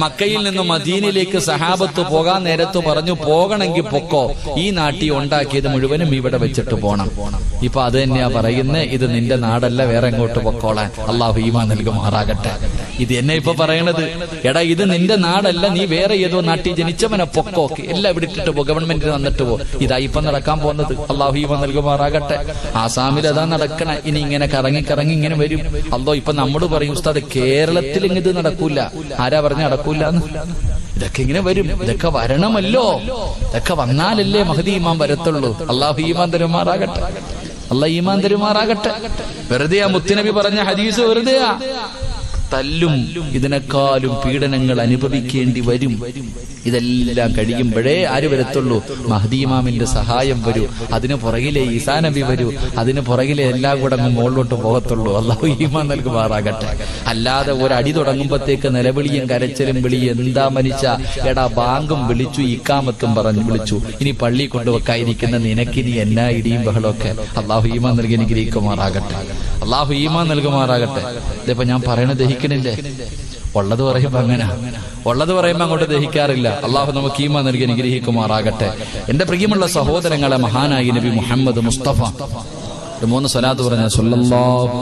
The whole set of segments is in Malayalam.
മക്കയിൽ നിന്നും മദീനയിലേക്ക് സഹാബത്ത് പോകാൻ നേരത്ത് പറഞ്ഞു, പോകണമെങ്കിൽ പൊക്കോ, ഈ നാട്ടി ഉണ്ടാക്കിയത് മുഴുവനും ഇവിടെ വെച്ചിട്ട് പോണം. ഇപ്പൊ അത് തന്നെയാ പറയുന്നത്, ഇത് നിന്റെ നാടല്ല, വേറെ എങ്ങോട്ട് പൊക്കോളാൻ. അള്ളാഹു ഈമാൻ നൽകുമാറാകട്ടെ. ഇത് എന്നെ ഇപ്പൊ പറയണത്, എടാ ഇത് നിന്റെ നാടല്ല, നീ വേറെ ഏതോ നാട്ടിൽ ജനിച്ചവനെ പൊക്കോ, എല്ലാം വിട്ടിട്ട് പോ, ഗവൺമെന്റിന് വന്നിട്ട് പോ. ഇതാ ഇപ്പൊ നടക്കാൻ പോകുന്നത്. അള്ളാഹു ഈമാൻ നൽകുമാറാകട്ടെ. ആസാമിൽ അതാ നടക്കണ. ഇനി ഇങ്ങനെ കറങ്ങി കറങ്ങി ഇങ്ങനെ വരും. അല്ലോ ഇപ്പൊ നമ്മോട് പറയും, ഉസ്താദ് കേരളത്തിൽ ഇത് നടക്കൂല. ആരാ പറഞ്ഞ നടക്കൂല? ഇതൊക്കെ ഇങ്ങനെ വരും. ഇതൊക്കെ വരണമല്ലോ. ഇതൊക്കെ വന്നാലല്ലേ മഹദി ഈമാൻ വരത്തുള്ളൂ. അള്ളാഹു ഈമാൻ തരുമാറാകട്ടെ. അള്ളാഹ് ഈമാൻ തരുമാറാകട്ടെ. വെറുതെയാ മുത്തുനബി പറഞ്ഞ ഹദീസ്, വെറുതെയാ. തല്ലും ഇതിനേക്കാളും പീഡനങ്ങൾ അനുഭവിക്കേണ്ടി വരും. ഇതെല്ലാം കഴിയുമ്പോഴേ ആര് വരത്തുള്ളൂ? മഹ്ദി ഇമാമിന്റെ സഹായം വരൂ. അതിന് പുറകിലെ ഈസാ നബി വരൂ. അതിന് പുറകിലെ എല്ലാം കൂടെ മുകളിലോട്ട് പോകത്തുള്ളൂ. അള്ളാഹു ഈമാൻ നൽകുമാറാകട്ടെ. അല്ലാതെ ഒരടി തുടങ്ങുമ്പോഴത്തേക്ക് നിലവിളിയും കരച്ചിലും വിളിയും, എന്താ മനുഷ്യ, എടാ ബാങ്കും വിളിച്ചു, ഇക്കാമത്തും പറഞ്ഞു വിളിച്ചു, ഇനി പള്ളി കൊണ്ടുവെക്കാതിരിക്കുന്ന നിനക്കിനി എന്നാ ഇടിയും ബഹളമൊക്കെ. അള്ളാഹു ഈമാൻ നൽകി അനുഗ്രഹിക്കുമാറാകട്ടെ. അള്ളാഹു ഈമാൻ നൽകുമാറാകട്ടെ. ഇതിപ്പോ ഞാൻ പറയണത് ദഹിക്കണില്ലേ? ഉള്ളത് പറയുമ്പോ അങ്ങനെ, ഉള്ളത് പറയുമ്പോ അങ്ങോട്ട് ദഹിക്കാറില്ല. അള്ളാഹു നമുക്ക് ഈമാൻ നൽകി അനുഗ്രഹിക്കുമാറാകട്ടെ. എന്റെ പ്രിയമുള്ള സഹോദരങ്ങളെ, മഹാനായ നബി മുഹമ്മദ് മുസ്തഫ 3 സ്വലാത്ത് പറഞ്ഞ സല്ലല്ലാഹു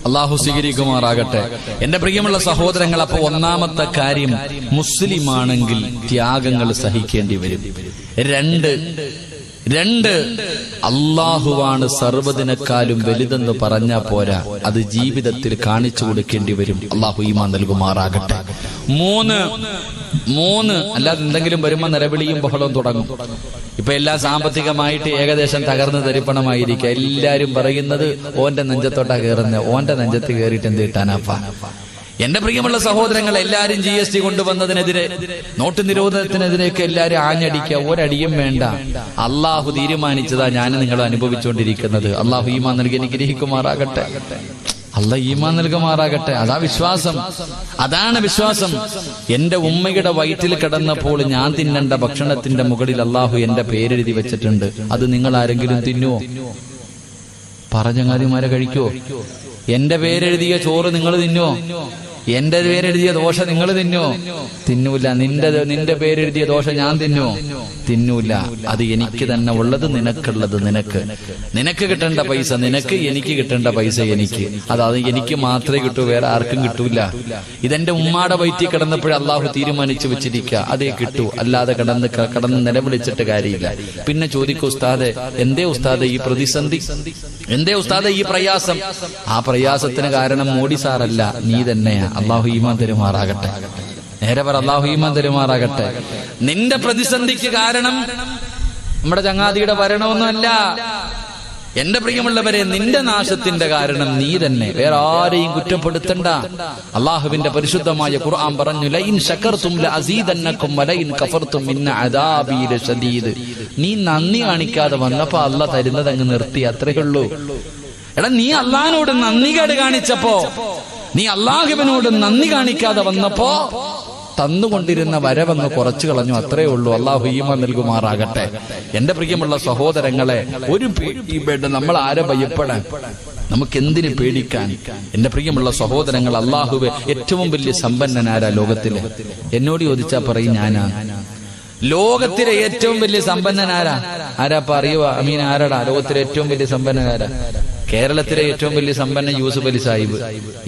അള്ളാഹു സ്വീകരിക്കുമാറാകട്ടെ. എന്റെ പ്രിയമുള്ള സഹോദരങ്ങൾ, അപ്പൊ ഒന്നാമത്തെ കാര്യം, മുസ്ലിമാണെങ്കിൽ ത്യാഗങ്ങൾ സഹിക്കേണ്ടി വരും. രണ്ട് അള്ളാഹുവാണ് സർവ്വതിനേക്കാളും വലുതെന്ന് പറഞ്ഞാ പോരാ, അത് ജീവിതത്തിൽ കാണിച്ചു കൊടുക്കേണ്ടി വരും. അള്ളാഹു ഈമാൻ നൽകുമാറാകട്ടെ. 3 അല്ലാതെ എന്തെങ്കിലും വരുമ്പോ നിലവിളിയും ബഹളവും തുടങ്ങും. ഇപ്പൊ എല്ലാം സാമ്പത്തികമായിട്ട് ഏകദേശം തകർന്ന് തരിപ്പണമായിരിക്കുക. എല്ലാരും പറയുന്നത് ഓന്റെ നെഞ്ചത്തോട്ടാ കയറുന്നത്, ഓന്റെ നെഞ്ചത്ത് കയറിയിട്ട് എന്ത് കിട്ടാനാപ്പാ? എന്റെ പ്രിയമുള്ള സഹോദരങ്ങൾ, എല്ലാരും GST കൊണ്ടുവന്നതിനെതിരെ, നോട്ട് നിരോധനത്തിനെതിരെയൊക്കെ എല്ലാരും ആഞ്ഞടിക്കുക. ഒരടിയും വേണ്ട. അള്ളാഹു തീരുമാനിച്ചതാ ഞാൻ നിങ്ങൾ അനുഭവിച്ചുകൊണ്ടിരിക്കുന്നത്. അള്ളാഹു ഈമാൻ നൽകി അനുഗ്രഹിക്കുമാറാകട്ടെ. അള്ളാഹ് ഈമാൻ നൽകുമാറാകട്ടെ. അതാ വിശ്വാസം, അതാണ് വിശ്വാസം. എന്റെ ഉമ്മയുടെ വയറ്റിൽ കിടന്നപ്പോൾ ഞാൻ തിന്നേണ്ട ഭക്ഷണത്തിന്റെ മുകളിൽ അള്ളാഹു എന്റെ പേരെഴുതി വെച്ചിട്ടുണ്ട്. അത് നിങ്ങൾ ആരെങ്കിലും തിന്നുവോ? പറഞ്ഞങ്ങാതിമാരെ കഴിക്കുവോ? എന്റെ പേരെഴുതിയ ചോറ് നിങ്ങൾ തിന്നുവോ? എന്റെ പേരെഴുതിയ ദോശ നിങ്ങൾ തിന്നുവോ? തിന്നൂല. നിന്റെ പേരെഴുതിയ ദോശ ഞാൻ തിന്നുവോ? തിന്നൂല. അത് എനിക്ക് തന്നെ ഉള്ളത്, നിനക്കുള്ളത് നിനക്ക് കിട്ടേണ്ട പൈസ നിനക്ക്, എനിക്ക് കിട്ടേണ്ട പൈസ എനിക്ക്. അത് എനിക്ക് മാത്രമേ കിട്ടൂ, വേറെ ആർക്കും കിട്ടൂല. ഇതെന്റെ ഉമ്മാടെ വയറ്റിൽ കിടന്നപ്പോഴേ അള്ളാഹു തീരുമാനിച്ചു വെച്ചിരിക്കുക, അതേ കിട്ടൂ. അല്ലാതെ കടന്ന് നിലവിളിച്ചിട്ട് കാര്യമില്ല. പിന്നെ ചോദിക്കൂ, ഉസ്താദെ എന്തേ ഉസ്താദെ ഈ പ്രതിസന്ധി, എന്തേ ഉസ്താദെ ഈ പ്രയാസം? ആ പ്രയാസത്തിന് കാരണം മോഡി സാറല്ല, നീ തന്നെയാ. അള്ളാഹു ഈമാൻ തരുമാറാകട്ടെ. നേരെ പറ, അള്ളാഹു ഈമാൻ തരുമാറാകട്ടെ. നിന്റെ പ്രതിസന്ധിക്ക് കാരണം നമ്മുടെ ചങ്ങാതിയുടെ ഭരണമൊന്നുമല്ല. എന്റെ പ്രിയമുള്ളവരെ, നിന്റെ നാശത്തിന്റെ കാരണം നീ തന്നെ, വേറെ ആരെയും കുറ്റപ്പെടുത്തണ്ട. അള്ളാഹുവിന്റെ പരിശുദ്ധമായ ഖുർആൻ പറഞ്ഞു, ലഇൻ ശകർതും ലഅസീദന്നകും വലഇൻ കഫർതും ഇന്ന അദാബി ലശദീദ്. നീ നന്ദി കാണിക്കാതെ വന്നപ്പോ അള്ളാഹ് തരുന്നത് അങ്ങ് നിർത്തി, അത്രയേ ഉള്ളൂ. എടാ, നീ അള്ളാഹിനോട് നന്ദികേട് കാണിച്ചപ്പോ, നീ അള്ളാഹുവിനോട് നന്ദി കാണിക്കാതെ വന്നപ്പോ തന്നുകൊണ്ടിരുന്ന വരവെന്ന് കുറച്ചു കളഞ്ഞു, അത്രയേ ഉള്ളൂ. അള്ളാഹു ഈമാൻ നൽകുമാറാകട്ടെ. എന്റെ പ്രിയമുള്ള സഹോദരങ്ങളെ, ഒരു പേടി, നമ്മൾ ആരെ ഭയപ്പെടാൻ, നമുക്ക് എന്തിനു പേടിക്കാൻ? എന്റെ പ്രിയമുള്ള സഹോദരങ്ങൾ, അള്ളാഹുവെ ഏറ്റവും വലിയ സമ്പന്നനാരാ ലോകത്തിലെ? എന്നോട് ചോദിച്ചാ പറയും ഞാനാ. ലോകത്തിലെ ഏറ്റവും വലിയ സമ്പന്നനാരാ? ആരാപ്പ അറിയുക? അമീൻ, ആരാടാ ലോകത്തിലെ ഏറ്റവും വലിയ സമ്പന്നനാരാ? കേരളത്തിലെ ഏറ്റവും വലിയ സമ്പന്ന യൂസുഫ് അലി സാഹിബ്,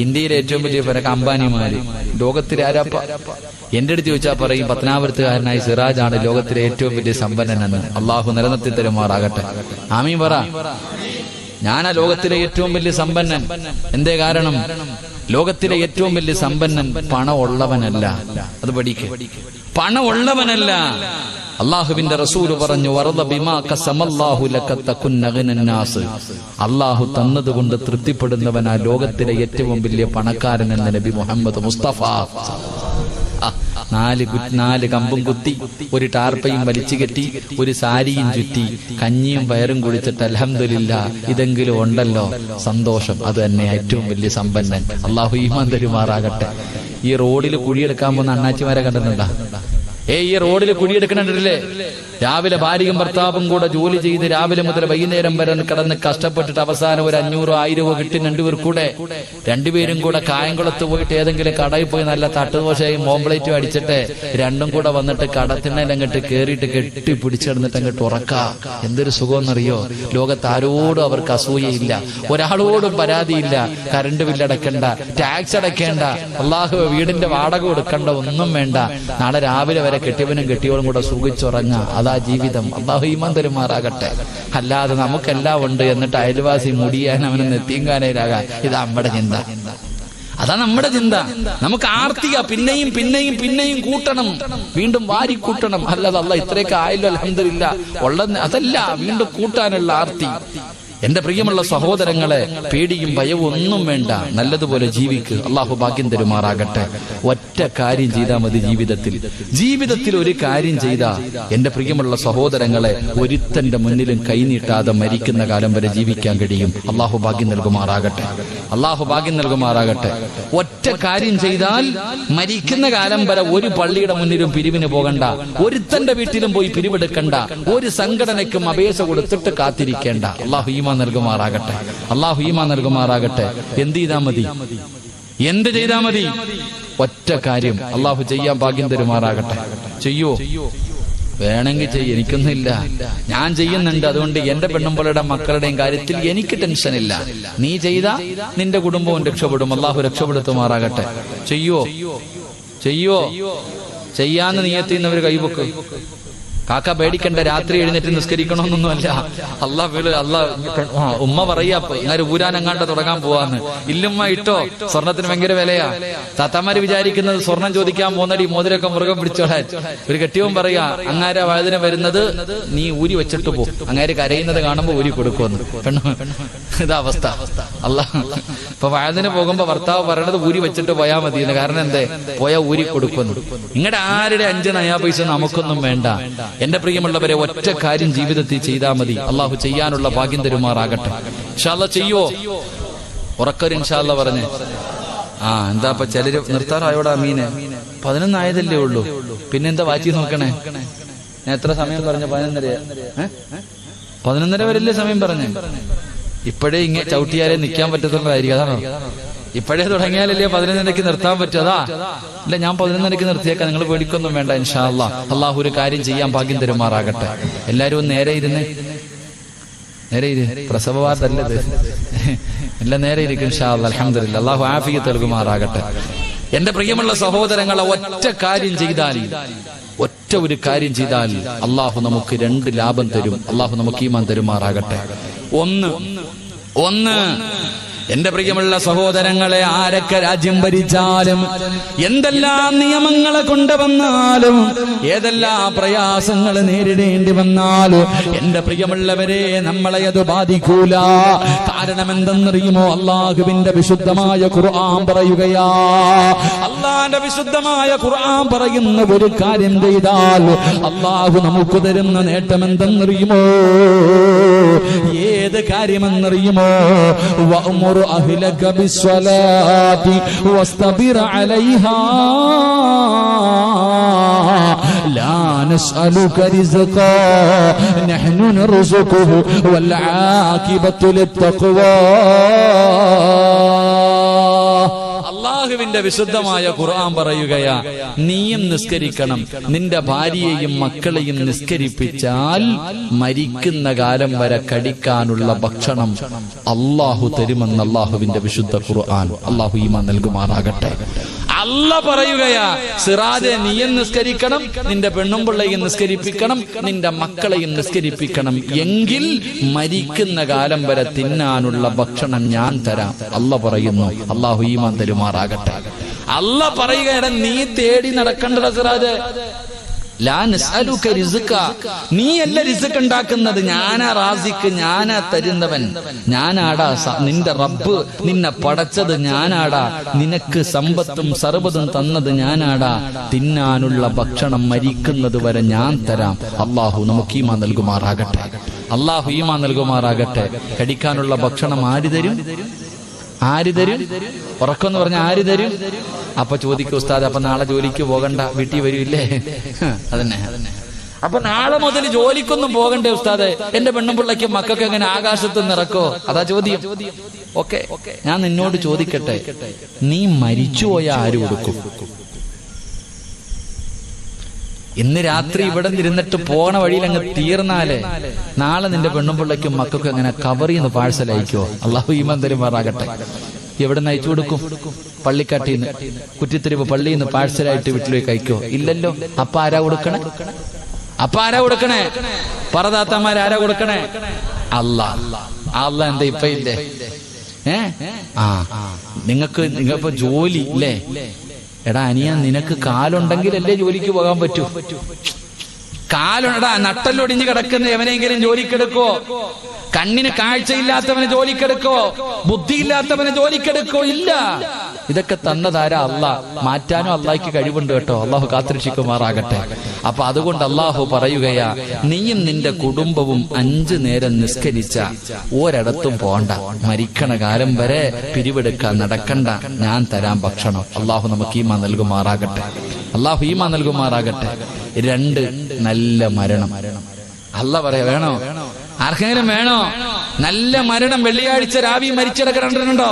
ഇന്ത്യയിലെ ഏറ്റവും വലിയ അംബാനിമാര്. ലോകത്തിലെ ആരാപ്പ? എന്റെ അടുത്ത് ചോദിച്ചാൽ പറയും പത്തനാപുരത്തുകാരനായ സിറാജാണ് ലോകത്തിലെ ഏറ്റവും വലിയ സമ്പന്നനെന്ന്. അള്ളാഹു നിലനിർത്തി തരുമാറാകട്ടെ. ആമീൻ പറ. ഞാനാ ലോകത്തിലെ ഏറ്റവും വലിയ സമ്പന്നൻ. എന്തേ കാരണം? ലോകത്തിലെ ഏറ്റവും വലിയ സമ്പന്നൻ പണമുള്ളവനല്ല. അത് പഠിക്കുക. പണമുള്ളവനല്ല. അള്ളാഹുവിന്റെ റസൂൽ പറഞ്ഞു, വറദ ബിമാ ഖസമല്ലാഹു ലക തകുന്ന ഗനന്നാസ്. അള്ളാഹു തന്നതുകൊണ്ട് തൃപ്തിപ്പെടുന്നവനാ ലോകത്തിലെ ഏറ്റവും വലിയ പണക്കാരൻ എന്ന് നബി മുഹമ്മദ് മുസ്തഫ. 4 കമ്പും കുത്തി, ഒരു ടാർപ്പയും വലിച്ചു കെട്ടി, ഒരു സാരിയും ചുറ്റി, കഞ്ഞിയും പയറും കുടിച്ചിട്ട് അൽഹംദുലില്ലാ ഇതെങ്കിലും ഉണ്ടല്ലോ, സന്തോഷം. അത് തന്നെ ഏറ്റവും വലിയ സമ്പന്നൻ. അള്ളാഹു ഈമാൻ തരുമാറാകട്ടെ. ഈ റോഡിൽ കുഴിയെടുക്കാൻ പോകുന്ന അണ്ണാച്ചിമാരെ കണ്ടിട്ടുണ്ടാ? ഈ റോഡിൽ കുഴിയെടുക്കണില്ലേ? രാവിലെ ഭാര്യയും ഭർത്താവും കൂടെ ജോലി ചെയ്ത് രാവിലെ മുതൽ വൈകുന്നേരം വരെ കിടന്ന് കഷ്ടപ്പെട്ടിട്ട് അവസാനം ഒരു 500-1000 കിട്ടി രണ്ടുപേരും കൂടെ കായംകുളത്ത് പോയിട്ട് ഏതെങ്കിലും കടയിൽ പോയി നല്ല തട്ടുദോശയും ഓംപ്ലേറ്റും അടിച്ചിട്ട് രണ്ടും കൂടെ വന്നിട്ട് കടത്തിനങ്ങോട്ട് കേറിയിട്ട് കെട്ടി പിടിച്ചെടുന്നിട്ട് അങ്ങോട്ട് ഉറക്കാം. എന്തൊരു സുഖമെന്നറിയോ? ലോകത്ത് ആരോടും അവർക്ക് അസൂയയില്ല, ഒരാളോടും പരാതിയില്ല. കറണ്ട് ബില്ല് അടയ്ക്കണ്ട, ടാക്സ് അടയ്ക്കേണ്ട, അള്ളാഹു വീടിന്റെ വാടക കൊടുക്കണ്ട, ഒന്നും വേണ്ട. നാളെ രാവിലെ വരെ കെട്ടിയവനും കെട്ടിയവനും കൂടെ സുഖിച്ചുറങ്ങ. അതാ ജീവിതം. അള്ളാഹു ഈമാൻ തരുമാറാകട്ടെ. അല്ലാതെ നമുക്കെല്ലാം ഉണ്ട് എന്നിട്ട് അയൽവാസി മുടിയാൻ അവന് നെത്തിയങ്കാനയിലാകാൻ, ഇത് നമ്മുടെ ചിന്ത. അതാ നമ്മുടെ ചിന്ത. നമുക്ക് ആർത്തിക പിന്നെയും പിന്നെയും പിന്നെയും കൂട്ടണം, വീണ്ടും വാരി കൂട്ടണം. അല്ലാതെ അല്ലാഹ് ഇത്രയൊക്കെ ആയല്ലോ അൽഹംദുലില്ലാഹ് ഉള്ളത് അതല്ല, വീണ്ടും കൂട്ടാനുള്ള ആർത്തി. എന്റെ പ്രിയമുള്ള സഹോദരങ്ങളെ, പേടിയും ഭയവും ഒന്നും വേണ്ട, നല്ലതുപോലെ ജീവിക്ക്. അള്ളാഹു ഭാഗ്യം തരുമാറാകട്ടെ. ഒറ്റ കാര്യം ചെയ്താൽ മതി ജീവിതത്തിൽ ഒരു കാര്യം ചെയ്താ എന്റെ പ്രിയമുള്ള സഹോദരങ്ങളെ, ഒരുത്തന്റെ മുന്നിലും കൈനീട്ടാതെ മരിക്കുന്ന കാലം വരെ ജീവിക്കാൻ കഴിയും. അള്ളാഹു ഭാഗ്യം നൽകുമാറാകട്ടെ. അള്ളാഹു ഭാഗ്യം നൽകുമാറാകട്ടെ. ഒറ്റ കാര്യം ചെയ്താൽ മരിക്കുന്ന കാലം വരെ ഒരു പള്ളിയുടെ മുന്നിലും പിരിവിന് പോകണ്ട, ഒരുത്തന്റെ വീട്ടിലും പോയി പിരിവെടുക്കണ്ട, ഒരു സംഘടനയ്ക്കും അപേക്ഷ കൊടുത്തിട്ട് കാത്തിരിക്കേണ്ട. അള്ളാഹു ഈമാൻ നൽകുമാറാകട്ടെ. അള്ളാഹു ഈമാൻ നൽകുമാറാകട്ടെ. എന്ത് ചെയ്താ മതി? ഒറ്റ കാര്യം അള്ളാഹു ചെയ്യാൻ ഭാഗ്യം തരുമാറാകട്ടെ. ചെയ്യോ? വേണമെങ്കിൽ ചെയ്യും, എനിക്കൊന്നുമില്ല, ഞാൻ ചെയ്യുന്നുണ്ട്. അതുകൊണ്ട് എന്റെ പെണ്ണുമ്പളുടെ മക്കളുടെയും കാര്യത്തിൽ എനിക്ക് ടെൻഷനില്ല. നീ ചെയ്താ നിന്റെ കുടുംബവും രക്ഷപ്പെടും. അള്ളാഹു രക്ഷപ്പെടുത്തുമാറാകട്ടെ. ചെയ്യോ? ചെയ്യാന്ന് നീയത്തിന്നവര് കൈവക്ക്. കാക്ക പേടിക്കണ്ട, രാത്രി എഴുന്നേറ്റ് നിസ്കരിക്കണമെന്നൊന്നുമല്ല. ഉമ്മ പറയാ അങ്ങനെ ഊരാനെങ്ങാണ്ട് തുടങ്ങാൻ പോവാന്ന്. ഇല്ലുമ്മ ഇട്ടോ, സ്വർണത്തിന് ഭയങ്കര വിലയാ. താത്താമാര് വിചാരിക്കുന്നത് സ്വർണം ചോദിക്കാൻ പോന്നടി മോതിരൊക്കെ മുറുകം പിടിച്ചോളാൻ. ഒരു കെട്ടിയവൻ പറയാ, അങ്ങാരെ വഴുതിന വരുന്നത് നീ ഊരി വെച്ചിട്ട് പോ, അങ്ങാര് കരയുന്നത് കാണുമ്പോ ഊരി കൊടുക്കുമെന്ന്. ഇതാ അവസ്ഥ. ഇപ്പൊ വഴുതിന് പോകുമ്പോ ഭർത്താവ് പറയണത് ഊരി വെച്ചിട്ട് പോയാ മതി. കാരണം എന്തേ? പോയാ ഊരി കൊടുക്കുമെന്ന്. നിങ്ങളുടെ ആരുടെ 5 നയാ പൈസ നമുക്കൊന്നും വേണ്ട. എന്റെ പ്രിയമുള്ളവരെ, ഒറ്റ കാര്യം ജീവിതത്തിൽ ചെയ്താൽ മതി. അള്ളാഹു ചെയ്യാനുള്ള ഭാഗ്യം തരുമാറാകട്ടെ. ഇൻഷാ അല്ലാഹ് ചെയ്യോ? ഉറക്കൊരു ഇൻഷാ അല്ലാഹ് പറഞ്ഞേ. എന്താ ഇപ്പൊ ചിലര് നിർത്താറായോടാ മീനെ? 11 ആയതല്ലേ ഉള്ളൂ, പിന്നെന്താ വാറ്റി നോക്കണേ? ഞാൻ എത്ര സമയം പറഞ്ഞു? 11:30 വരെയല്ലേ സമയം പറഞ്ഞേ? ഇപ്പോഴേ ഇങ്ങനെ ചവിട്ടിയാലേ നിൽക്കാൻ പറ്റത്തുള്ളതായിരിക്കും. അതാണോ? ഇപ്പോഴേ തുടങ്ങിയാലല്ലേ 11:30 നിർത്താൻ പറ്റും. ഇല്ല, ഞാൻ 11:30 നിർത്തിയേക്കാം, നിങ്ങൾ പേടിക്കൊന്നും വേണ്ട. ഇൻഷാ അല്ലാഹ് അള്ളാഹു ഒരു കാര്യം ചെയ്യാൻ ഭാഗ്യം തരുമാറാകട്ടെ. എല്ലാരും നേരെ ഇരുന്ന് പ്രസവ വാർത്തല്ലത്, എല്ലാം നേരെ ഇരിക്കും. ഇൻഷാ അല്ലാഹ് അൽഹംദുലില്ലാഹ്. അള്ളാഹു ആഫിയത്ത് നൽകുമാറാകട്ടെ. എന്റെ പ്രിയമുള്ള സഹോദരങ്ങളെ, ഒറ്റ ഒരു കാര്യം ചെയ്താൽ അള്ളാഹു നമുക്ക് 2 ലാഭം തരും. അള്ളാഹു നമുക്ക് ഈമാൻ തരുമാറാകട്ടെ. ഒന്ന് എന്റെ പ്രിയമുള്ള സഹോദരങ്ങളെ, ആരൊക്കെ രാജ്യം ഭരിച്ചാലും, എന്തെല്ലാം നിയമങ്ങളെ കൊണ്ടുവന്നാലും, ഏതെല്ലാം പ്രയാസങ്ങൾ നേരിടേണ്ടി വന്നാലും, എന്റെ പ്രിയമുള്ളവരെ, നമ്മളെ അത് ബാധിക്കൂല. കാരണം എന്തെന്നറിയുമോ? അള്ളാഹുവിന്റെ വിശുദ്ധമായ ഖുർആൻ പറയുകയാ. അള്ളാന്റെ വിശുദ്ധമായ ഖുർആൻ പറയുന്ന ഒരു കാര്യം ചെയ്താൽ അള്ളാഹു നമുക്ക് തരുന്ന നേട്ടം എന്തെന്നറിയുമോ? ഏത് കാര്യമെന്നറിയുമോ? أهلك بالصلاة واصطبر عليها لا نسألك رزقا نحن نرزقه والعاقبة للتقوى. അള്ളാഹുവിന്റെ വിശുദ്ധമായ ഖുർആൻ പറയുകയാ, നീയും നിസ്കരിക്കണം, നിന്റെ ഭാര്യയെയും മക്കളെയും നിസ്കരിപ്പിച്ചാൽ മരിക്കുന്ന കാലം വരെ കടിക്കാനുള്ള ഭക്ഷണം അള്ളാഹു തരുമെന്ന് അള്ളാഹുവിന്റെ വിശുദ്ധ ഖുർആൻ. അള്ളാഹു ഈമാൻ നൽകുമാറാകട്ടെ. അല്ലാഹ് പറയുകയാ, സിറാജെ, നീയും നിസ്കരിക്കണം, നിന്റെ പെണ്ണും പിള്ളയും നിസ്കരിപ്പിക്കണം, നിന്റെ മക്കളെയും നിസ്കരിപ്പിക്കണം, എങ്കിൽ മരിക്കുന്ന കാലം വരെ തിന്നാനുള്ള ഭക്ഷണം ഞാൻ തരാം. അല്ലാഹ് പറയുന്നു. അള്ളാഹു ഈമാൻ തരുമാറാകട്ടെ. അല്ലാഹ് പറയുകയാണ്, നീ തേടി നടക്കണ്ട സിറാജെ. നീയല്ല റിസ്ക് ഉണ്ടാക്കുന്നത്, ഞാനാ റാസിക്ക്, ഞാനാ തരുന്നവൻ, ഞാനാടാ നിന്റെ റബ്ബ്. നിന്നെ പടച്ചത് ഞാനാടാ, നിനക്ക് സമ്പത്തും സർവ്വതും തന്നത് ഞാനാടാ. തിന്നാനുള്ള ഭക്ഷണം മരിക്കുന്നത് വരെ ഞാൻ തരാം. അള്ളാഹു നമുക്ക് ഈമാൻ നൽകുമാറാകട്ടെ. അള്ളാഹു ഈമാൻ നൽകുമാറാകട്ടെ. കടിക്കാനുള്ള ഭക്ഷണം ആര് തരും? ആര് തരും? ഉറക്കെന്ന് പറഞ്ഞ ആര് തരും? അപ്പൊ ചോദിക്കും ഉസ്താദ്, അപ്പൊ നാളെ ജോലിക്ക് പോകണ്ട, വീട്ടിൽ വരൂല്ലേ? അതന്നെ. അപ്പൊ നാളെ മുതൽ ജോലിക്കൊന്നും പോകണ്ടേ ഉസ്താദെ? എന്റെ പെണ്ണും പിള്ളയ്ക്കും മക്കൾക്ക് എങ്ങനെ ആകാശത്ത് നിറക്കോ? അതാ ചോദ്യം. ഓക്കെ, ഞാൻ നിന്നോട് ചോദിക്കട്ടെ, നീ മരിച്ചുപോയ ആര് കൊടുക്കും? ഇന്ന് രാത്രി ഇവിടെ ഇരുന്നിട്ട് പോണ വഴിയിൽ അങ്ങ് തീർന്നാലേ നാളെ നിന്റെ പെണ്ണും പിള്ളയ്ക്കും മക്കൾക്കും എങ്ങനെ കവറിൽ നിന്ന് പാഴ്സൽ അയക്കോ? അള്ളാഹു ഈമാൻ തരുമാറാകട്ടെ. എവിടെ നിന്ന് അയച്ചു കൊടുക്കും? പള്ളിക്കാട്ടിൽ നിന്ന്, കുറ്റിത്തെരുവ് പള്ളിയിൽ നിന്ന് പാഴ്സലായിട്ട് വീട്ടിലേക്ക് അയക്കോ? ഇല്ലല്ലോ. അപ്പൊ ആരാ കൊടുക്കണേ? പറദാത്തമാരാരാ കൊടുക്കണേ? അല്ലാ എന്താ ഇപ്പൊ ഇല്ലേ? നിങ്ങൾക്ക് ജോലി ഇല്ലേ? എടാ അനിയ, നിനക്ക് കാലുണ്ടെങ്കിലല്ലേ ജോലിക്ക് പോകാൻ പറ്റൂ. കാലുണ്ടാ നട്ടല്ലൊടിഞ്ഞ് കിടക്കുന്ന എവനെങ്കിലും ജോലിക്കെടുക്കോ? കണ്ണിന് കാഴ്ചയില്ലാത്തവനെ ജോലിക്കെടുക്കോ? ബുദ്ധിയില്ലാത്തവനെ ജോലിക്കെടുക്കോ? ഇല്ല. ഇതൊക്കെ തന്നതാരാ? അള്ളാ. മാറ്റാനും അള്ളാഹ്ക്ക് കഴിവുണ്ട് കേട്ടോ. അള്ളാഹു കാത്തിരക്ഷിക്കുമാറാകട്ടെ. അപ്പൊ അതുകൊണ്ട് അള്ളാഹു പറയുകയാ, നീയും നിന്റെ കുടുംബവും 5 നേരം നിസ്കരിച്ച ഒരിടത്തും പോണ്ട, മരിക്കണ കാലം വരെ പിരിവെടുക്കാൻ നടക്കണ്ട, ഞാൻ തരാം ഭക്ഷണം. അള്ളാഹു നമുക്ക് ഈമാൻ നൽകുമാറാകട്ടെ. 2 നല്ല മരണം. അള്ളാഹ് പറയാ, വേണോ? ആർക്കെങ്കിലും വേണോ നല്ല മരണം? വെള്ളിയാഴ്ച രാവി മരിച്ചിടക്കിടണ്ടോ?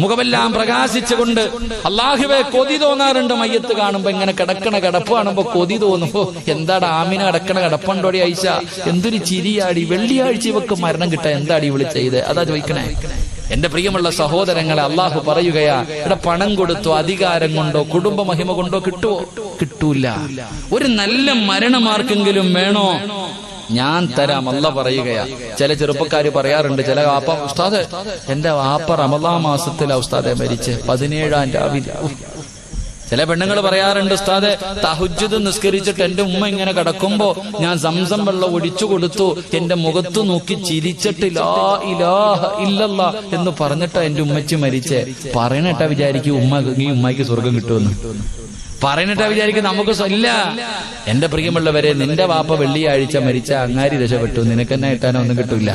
മുഖമെല്ലാം പ്രകാശിച്ചുകൊണ്ട് അള്ളാഹുവേ കൊതി തോന്നാറുണ്ട്. മയ്യത്ത് കാണുമ്പോ, ഇങ്ങനെ കിടക്കണ കിടപ്പ് കാണുമ്പോ കൊതി തോന്നുമ്പോ, എന്താടാ ആമിന കിടക്കണ കിടപ്പുണ്ടോടി ഐഷ, എന്തൊരു ചിരിയാടി, വെള്ളിയാഴ്ച ഇവക്ക് മരണം കിട്ടാ, എന്താടി ഇവള് ചെയ്ത്? അതാ ചോദിക്കണേ. എന്റെ പ്രിയമുള്ള സഹോദരങ്ങളെ, അള്ളാഹു പറയുകയാ, ഇവിടെ പണം കൊടുത്തോ, അധികാരം കൊണ്ടോ, കുടുംബ മഹിമ കൊണ്ടോ കിട്ടുവോ? കിട്ടൂല. ഒരു നല്ല മരണമാർക്കെങ്കിലും വേണോ? ഞാൻ തരാം. അല്ലാഹ് പറയുകയാ. ചില ചെറുപ്പക്കാര് പറയാറുണ്ട്, ചില വാപ്പ, ഉസ്താദ് എന്റെ വാപ്പ റമളാൻ മാസത്തിലാ ഉസ്താദെ മരിച്ച്, 17-ാം രാവിലെ. ചില പെണ്ണുങ്ങൾ പറയാറുണ്ട്, ഉസ്താദെ തഹജ്ജുദ് നിസ്കരിച്ചിട്ട് എന്റെ ഉമ്മ ഇങ്ങനെ കിടക്കുമ്പോ ഞാൻ സംസം വെള്ളം ഒഴിച്ചു കൊടുത്തു, എന്റെ മുഖത്ത് നോക്കി ചിരിച്ചിട്ട് ലാ ഇലാഹ ഇല്ലല്ലാ എന്ന് പറഞ്ഞിട്ടാ എന്റെ ഉമ്മച്ചി മരിച്ചേ. പറയണട്ടാ വിചാരിക്കും ഈ ഉമ്മയ്ക്ക് സ്വർഗം കിട്ടുമെന്ന്. പറയുന്നിട്ടാ വിചാരിക്കും നമുക്ക് ഇല്ല. എന്റെ പ്രിയമുള്ളവരെ, നിന്റെ വാപ്പ വെള്ളിയാഴ്ച മരിച്ച അങ്ങാരി രക്ഷപ്പെട്ടു, നിനക്കെന്നെ കിട്ടാനോ ഒന്നും കിട്ടൂല.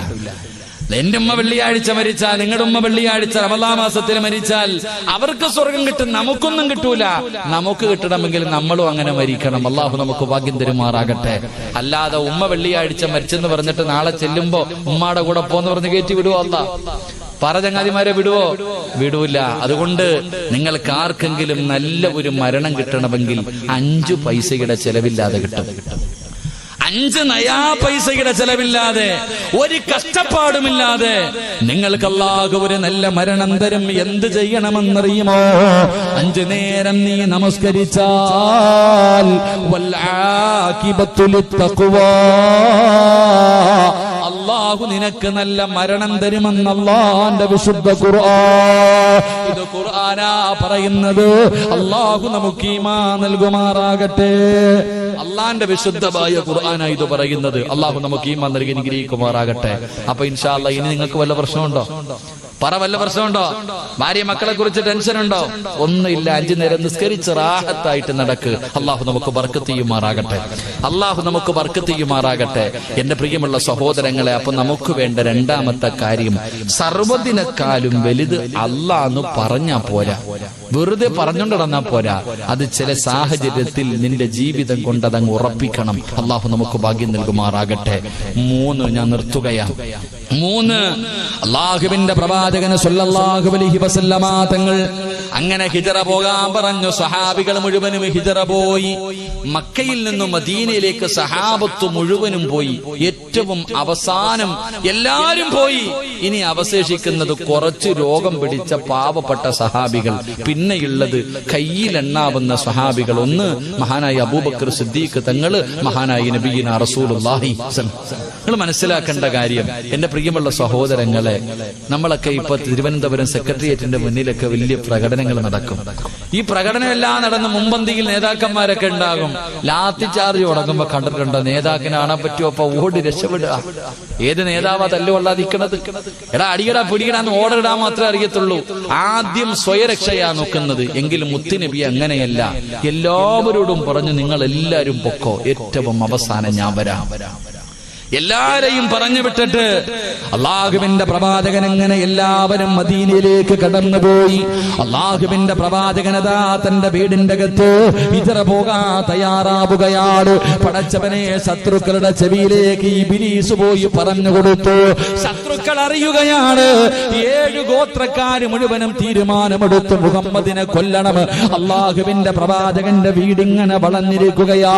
എന്റെ ഉമ്മ വെള്ളിയാഴ്ച മരിച്ചാൽ, നിങ്ങളുടെ ഉമ്മ വെള്ളിയാഴ്ച റമളാൻ മാസത്തിൽ മരിച്ചാൽ അവർക്ക് സ്വർഗം കിട്ടും, നമുക്കൊന്നും കിട്ടൂല. നമുക്ക് കിട്ടണമെങ്കിൽ നമ്മളും അങ്ങനെ മരിക്കണം. അള്ളാഹു നമുക്ക് ഭാഗ്യം തരുമാറാകട്ടെ. അല്ലാതെ ഉമ്മ വെള്ളിയാഴ്ച മരിച്ചെന്ന് പറഞ്ഞിട്ട് നാളെ ചെല്ലുമ്പോ ഉമ്മാടെ കൂടെ പോന്ന് പറഞ്ഞ് കയറ്റി വിടുവോ? അല്ലാ ചങ്ങാതിമാരെ വിടുവോ? വിടൂല. അതുകൊണ്ട് നിങ്ങൾക്ക് ആർക്കെങ്കിലും നല്ല ഒരു മരണം കിട്ടണമെങ്കിൽ 5 പൈസയുടെ ചെലവില്ലാതെ കിട്ടും. 5 നയാ പൈസയുടെ ചെലവില്ലാതെ, ഒരു കഷ്ടപ്പാടുമില്ലാതെ നിങ്ങൾക്ക് അല്ലാഹു ഒരു നല്ല മരണം തരും. എന്ത് ചെയ്യണമെന്നറിയുമോ? 5 നേരം നീ നമസ്കരിച്ചാൽ വൽആഖിബത്തു ലിത്തഖ്വാ, അല്ലാഹു നിനക്ക് നല്ല മരണം തരുമെന്ന് അല്ലാഹുവിന്റെ വിശുദ്ധ ഖുർആൻ. ഇത് ഖുർആനാ പറയുന്നത്. അല്ലാഹു നമുക്ക് ഈമാൻ നൽകുമാറാകട്ടെ. അള്ളാന്റെ വിശുദ്ധമായ ഖുർആനാ ഇത് പറയുന്നത്. അല്ലാഹു നമുക്ക് ഈമാൻ നൽകി അനുഗ്രഹിക്കുമാറാകട്ടെ. അപ്പൊ ഇൻഷാ അല്ലാഹ്, ഇനി നിങ്ങൾക്ക് വല്ല പ്രശ്നമുണ്ടോ? വല്ല പ്രശ്നമുണ്ടോ? ഭാര്യ മക്കളെ കുറിച്ച് ടെൻഷൻ ഉണ്ടോ? ഒന്നുമില്ല. 5 നേരം നിസ്കരിച്ച് റാഹത്തായിട്ട് നടക്ക്. അല്ലാഹു നമുക്ക് ബർക്കത്ത് ചെയ്യുമാറാകട്ടെ. എന്റെ പ്രിയമുള്ള സഹോദരങ്ങളെ, അപ്പൊ നമുക്ക് വേണ്ട 2ാമത്തെ കാര്യം, സർവ്വതിനെക്കാളും വലുത് അല്ലാഹ് പറഞ്ഞാ പോരാ, വെറുതെ പറഞ്ഞുകൊണ്ട് നടന്നാ പോരാ. അത് ചില സാഹചര്യത്തിൽ നിന്റെ ജീവിതം കൊണ്ട് അതങ്ങ് ഉറപ്പിക്കണം. അല്ലാഹു നമുക്ക് ഭാഗ്യം നൽകുമാറാകട്ടെ. 3 ഞാൻ നിർത്തുകയാണ്. 3 അല്ലാഹുവിന്റെ പ്രവാചകൻ സല്ലല്ലാഹു അലൈഹി വസല്ലമ തങ്ങൾ അങ്ങനെ ഹിജറ പോകാൻ പറഞ്ഞു. സഹാബികൾ മുഴുവനും ഹിജറ പോയി. മക്കയിൽ നിന്നും മദീനയിലേക്ക് സഹാബത്ത് മുഴുവനും പോയി. ഏറ്റവും അവസാനം എല്ലാരും പോയി. ഇനി അവശേഷിക്കുന്നത് കുറച്ച് രോഗം പിടിച്ച പാവപ്പെട്ട സഹാബികൾ. പിന്നെയുള്ളത് കയ്യിലെണ്ണാവുന്ന സഹാബികൾ. ഒന്ന് മഹാനായ അബൂബക്കർ സിദ്ദീഖ് തങ്ങള്, മഹാനായ നബിയിന റസൂലുള്ളാഹി. നിങ്ങൾ മനസ്സിലാക്കേണ്ട കാര്യം, എന്റെ പ്രിയമുള്ള സഹോദരങ്ങളെ, നമ്മളൊക്കെ ഇപ്പൊ തിരുവനന്തപുരം സെക്രട്ടേറിയറ്റിന്റെ മുന്നിലൊക്കെ വലിയ പ്രകടനങ്ങൾ നടക്കും. ഈ പ്രകടനമെല്ലാം നടന്ന് മുമ്പന്തിയിൽ നേതാക്കന്മാരൊക്കെ ഉണ്ടാകും. ലാത്തി ചാർജ് തുടങ്ങുമ്പോ കണ്ടിട്ടുണ്ടോ? നേതാക്കിനെ കാണാൻ പറ്റുമോ? അപ്പൊ ഓടി രക്ഷപ്പെടുക. ഏത് നേതാവാ തല്ലുകൊള്ളാതിരിക്കണത്? എടാ അടിയടാ പിടിക്കടാന്ന് ഓർഡർ ഇടാൻ മാത്രമേ അറിയത്തുള്ളൂ. ആദ്യം സ്വയരക്ഷയാ നോക്കുന്നത്. എങ്കിലും മുത്തുനബി അങ്ങനെയല്ല. എല്ലാവരോടും പറഞ്ഞു, നിങ്ങൾ എല്ലാവരും പൊക്കോ, ഏറ്റവും അവസാനം ഞാൻ വരാം. എല്ലാരെയും പറഞ്ഞു വിട്ടിട്ട് അള്ളാഹുവിന്റെ പ്രവാചകൻ എങ്ങനെ എല്ലാവരും മദീനയിലേക്ക് കടന്നുപോയി. അള്ളാഹുവിന്റെ പ്രവാചകനതാ തന്റെ വീടിന്റെ അകത്ത് ഹിജ്റ പോകാൻ തയ്യാറാവുകയാണ്. പടച്ചവനെ ശത്രുക്കളുടെ ചെവിയിലേക്ക് ഇബ്ലീസ് പോയി പറഞ്ഞു കൊടുത്തു. ശത്രുക്കൾ അറിയുകയാണ് 7 ഗോത്രക്കാര് മുഴുവനും തീരുമാനമെടുത്തു മുഹമ്മദിനെ കൊല്ലണം. അള്ളാഹുവിന്റെ പ്രവാചകന്റെ വീടിങ്ങനെ വളഞ്ഞിരിക്കുകയാ.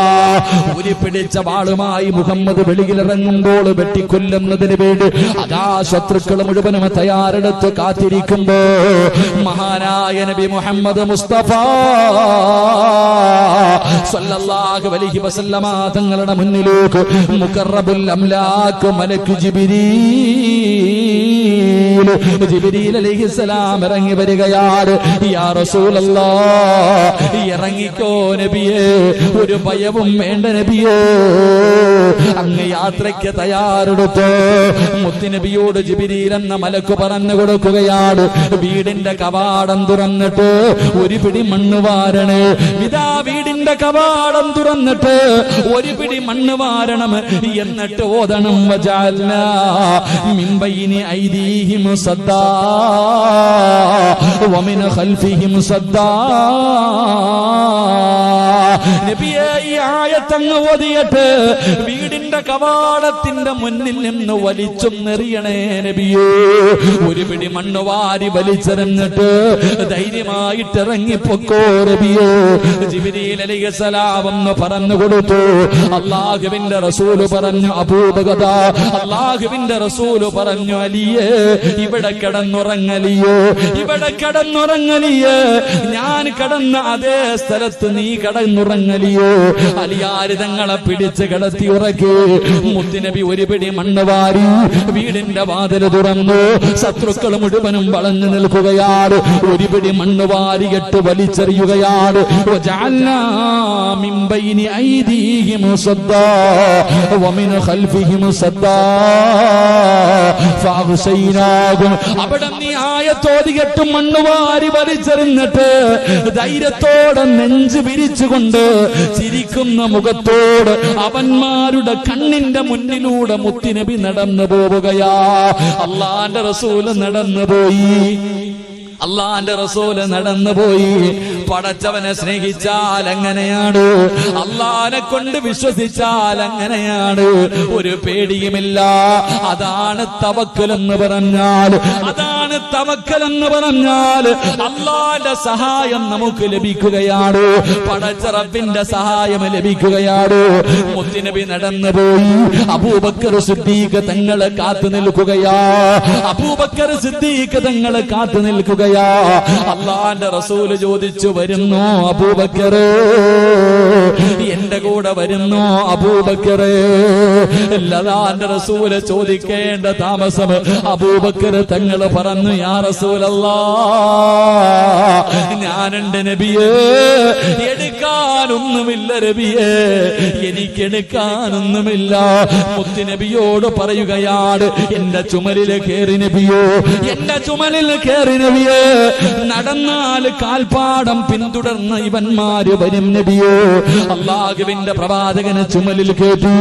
ഉരി പിടിച്ച വാളുമായി മുഹമ്മദ് വെളിയിലിറങ്ങുമ്പോൾ വെട്ടിക്കൊല്ലുന്നതിന് വേണ്ടി അതാ ശത്രുക്കൾ മുഴുവനും തയ്യാറെടുത്ത് കാത്തിരിക്കുമ്പോ മഹാനായ നബി മുഹമ്മദ് മുസ്തഫ സ്വല്ലല്ലാഹു അലൈഹി വസല്ലമ തങ്ങളുടെ മുന്നിലേക്ക് മുഖറബുൽ അംലാക്ക് മലക്ക് ജിബ്രീൽ അലൈഹിസ്സലാം ഇറങ്ങി വരികയാണ്. യാ റസൂലല്ലാഹ്, ഇറങ്ങിക്കോ നബിയേ, ഒരു ഭയവും വേണ്ട നബിയേ, അങ്ങ് യാത്രയ്ക്ക് തയ്യാറെടുത്ത്. മുത്തുനബിയോട് ജിബ്രീൽ എന്ന മലക്ക് പറഞ്ഞു കൊടുക്കുകയാണ്, വീടിന്റെ കവാടം തുറന്നിട്ട് ഒരു പിടി മണ്ണ് വാരണേ. ഇതാ വീടിന്റെ കവാടം തുറന്നിട്ട് ഒരു പിടി മണ്ണ് വാരണം. എന്നിട്ട് ഓതണം വജഅൽനാ മിൻ ബൈനി ഐദീഹിം സദ്ദാ വമിൻ ഖൽഫിഹിം സദ്ദാ. നബിയേ, ഈ ആയത്തങ്ങ് ഓതിയിട്ട് വീടിന്റെ കവാടത്തിന്റെ മുന്നിൽ നിന്ന് വലിച്ചൊന്നെറിയണേ നബിയേ. ഒരു പിടി മണ്ണ് വാരി വലിച്ചെറിഞ്ഞിട്ട് ധൈര്യമായിട്ട് ഇറങ്ങിപ്പൊക്കോ നബിയേ. ജിബ്രീൽ അലൈഹിസ്സലാം എന്ന് പറഞ്ഞു കൊടുത്തു. അല്ലാഹുവിന്റെ റസൂല് പറഞ്ഞു അബൂബക്കർ, അല്ലാഹുവിന്റെ റസൂല് പറഞ്ഞു അലിയേ, ഇവിടെ കിടന്നുറങ്ങലിയോ, ഇവിടെ കിടന്നുറങ്ങലിയേ, ഞാൻ കിടന്ന അതേ സ്ഥലത്ത് നീ കിടന്നുറങ്ങലിയോ. അലിയാര് തങ്ങളെ പിടിച്ച് കിടത്തി ഉറക്കി. മുത്തുനബി ഒരു പിടി മണ്ണ് വാരി വീടിന്റെ വാതിൽ തുറന്നു. ശത്രുക്കൾ മുഴുവനും വളഞ്ഞു നിൽക്കുകയാണ്. ഒരു പിടി മണ്ണ് വാരിയിട്ട് വലിച്ചെറിയുകയാണ്. വജഅൽനാ മിൻ ബൈനി ഐദീഹിം സദ്ദാ വമിൻ ഖൽഫിഹിം സദ്ദാ ഫഅഗ്ശൈനാഹും. അവിടെ നീ ആയത്തോതിയിട്ട് മണ്ണ് വാരി വലിച്ചെറിഞ്ഞിട്ട് ധൈര്യത്തോടെ നെഞ്ച് വിരിച്ചുകൊണ്ട് ചിരിക്കുന്ന മുഖത്തോട് അവന്മാരുടെ കണ്ണിന്റെ മുന്നിലൂടെ മുത്തുനബി നടന്നു പോവുകയാ. അല്ലാഹുവിന്റെ റസൂൽ നടന്നുപോയി. അള്ളാന്റെ റസൂല് നടന്നുപോയി. പടച്ചവനെ സ്നേഹിച്ചാൽ അങ്ങനെയാണ്, അള്ളാനെ കൊണ്ട് വിശ്വസിച്ചാൽ അങ്ങനെയാണ്. ഒരു പേടിയുമില്ല. അതാണ് തവക്കൽ എന്ന് പറഞ്ഞാൽ, അതാണ് തവക്കൽ എന്ന് പറഞ്ഞാൽ അള്ളാന്റെ സഹായം നമുക്ക് ലഭിക്കുകയാണ്. പടച്ച റബ്ബിന്റെ സഹായം ലഭിക്കുകയാണ്. മുത്തുനബി നടന്നുപോയി. അബൂബക്കർ സിദ്ദീഖ് തങ്ങളെ കാത്തു നിൽക്കുകയാ. അബൂബക്കർ സിദ്ദീഖ് തങ്ങളെ കാത്തു നിൽക്കുകയാ. അള്ളാന്റെ റസൂല് ചോദിച്ചു, വരുന്നു അബൂബക്കർ, എന്റെ കൂടെ വരുന്നു അബൂബക്കർ. അള്ളാന്റെ റസൂല് ചോദിക്കേണ്ട താമസം അബൂബക്കർ തങ്ങൾ പറഞ്ഞു, യാ റസൂലല്ലാഹ്, ഞാനുണ്ട് നബിയേ, എടുക്കാനൊന്നുമില്ല നബിയേ, എനിക്കെടുക്കാനൊന്നുമില്ല. മുത്തുനബിയോട് പറയുകയാണ്, എന്റെ ചുമലിൽ കയറി നബിയോ, എന്റെ ചുമലിൽ കയറി നബിയേ. നടന്നാൽ കാൽപ്പാടം പിന്തുടർന്ന് ഇവന്മാര് വരും നബിയോ. അല്ലാഹുവിന്റെ പ്രവാചകന് ചുമലിൽ കേട്ടു.